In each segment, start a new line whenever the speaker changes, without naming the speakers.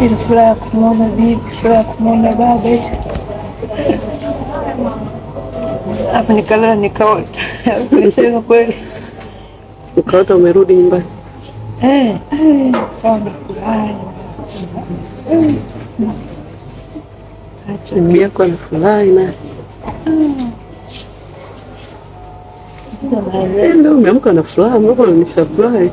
Ile furaha kumwona bibi, furaha kumwona baba. Afu nikalala nikaota. Nisema kweli.
Ukaota umerudi nyumbani?
Kama furaha.
Bibi yako anafurahi na ndio umeamka na furaha, mbona unanifurahi?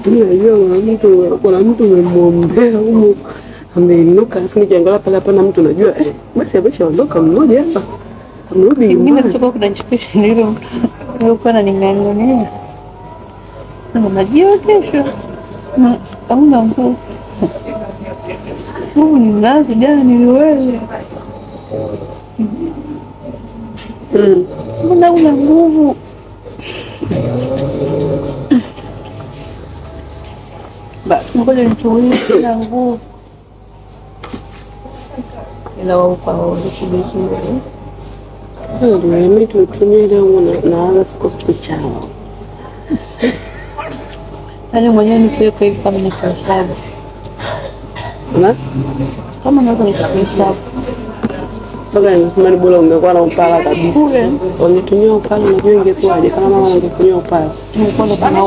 Unajua kuna mtu umemwombea huko ameinuka, afu nikiangalia pale hapana mtu, najua basi ameshaondoka mmoja hapa. Amerudi
nyumbani. Mimi kutoka kunanichukisha nilo nilikuwa naning'ang'ania. Najua kesho na kama nguvu. Ni ngazi gani wewe? Mbona una nguvu? Ngoja nitulie na nguvu. Ila wao vizuri.
Ndio mimi tutumie leo na siku chao.
Yaani mwenyewe nikiweka hivi kama ni hesabu. Kama naweza nikahesabu.
Bwana bora ungekuwa na upala kabisa. Ungetumia upala unajua ingekuwaje kama mama angetumia upala.
Tumekuwa na kama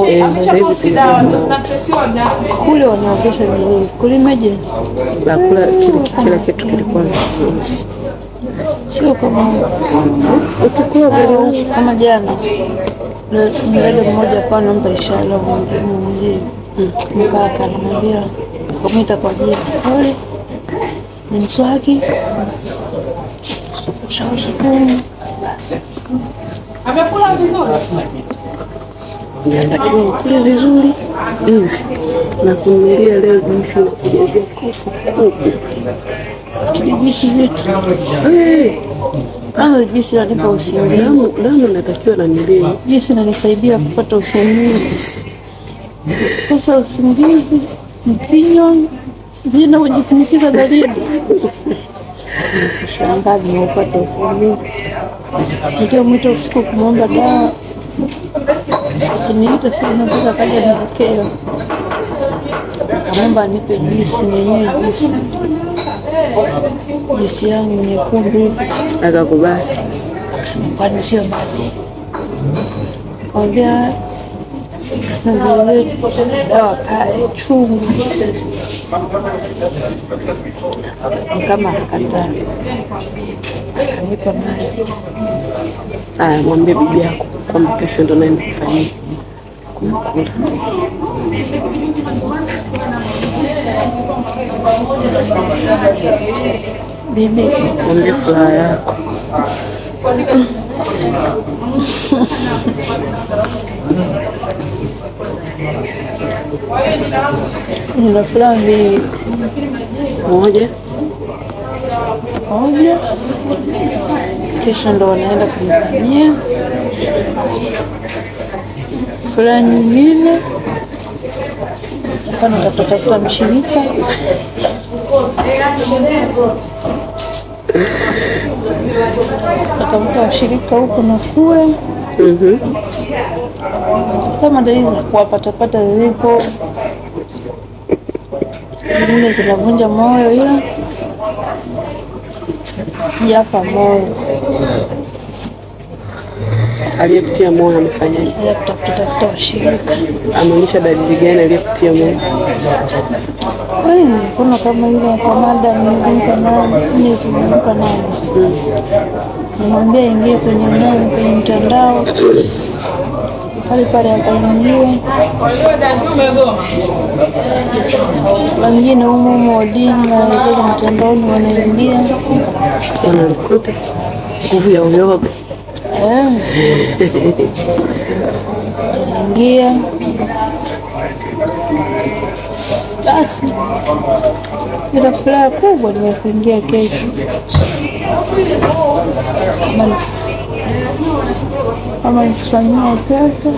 kule wanaogesha nini? Kulimeje?
Bakula kila kitu kilikuwa
sio kama
utakula
kama jana. Mmoja mmoja kwa namba inshallah mzee. Mkaka anamwambia kumita kwa jina. Pole. Ni mswaki.
Amekula vizuri.
Ndio kule vizuri hivi. Na kununulia leo jinsi ya kujazia
jinsi vitu. Jinsi inanipa usingizi.
Ndio natakiwa na nilie.
Jinsi inanisaidia kupata usingizi. Sasa usingizi mtinyo jina ujifunikiza baridi. Shangazi upate usingizi. Ndio mwito usiku kumwomba dawa. Siniita sana mpaka kaja nipokea. Akamwomba anipe juisi yenyewe juisi yangu nyekundu hivi.
Akakubali.
Akasema kwani sio mbali. Kaambia dawa kae chungu. Kama akakataa. Akanipa maji.
Mwambie bibi yako kwamba kesho ndo naenda kufanyia kumkula.
Bibi,
mwambie furaha yako.
Nina furaha mbili.
Moja.
Kesho ndo wanaenda kunifanyia. Furaha nyingine. Kwa nitatafuta mshirika. Natafuta mshirika huko na kule. Kama dalili za kuwapata zilipo. Zingine zinavunja moyo ila yafa moyo.
Aliyekutia moyo amefanyaje?
Tafuta washirika.
Ameonyesha dalili gani aliyekutia moyo?
Kuna kama ile kwa madam nilipa nani. Nimwambia ingie kwenye mtandao. Pale akaingia. Wengine humo dini na wale mtandaoni wanaingia.
Wanakuta nguvu ya uyoga.
Ingia. Basi. Ila furaha kubwa nimekuingia kesho. Kama nisifanyia pesa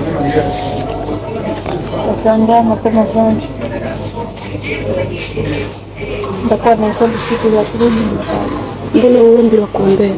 tutaandaa mapema sana. Nitakuwa na hesabu siku za kurudi nyumbani.
Mbona uombi wa kuombea?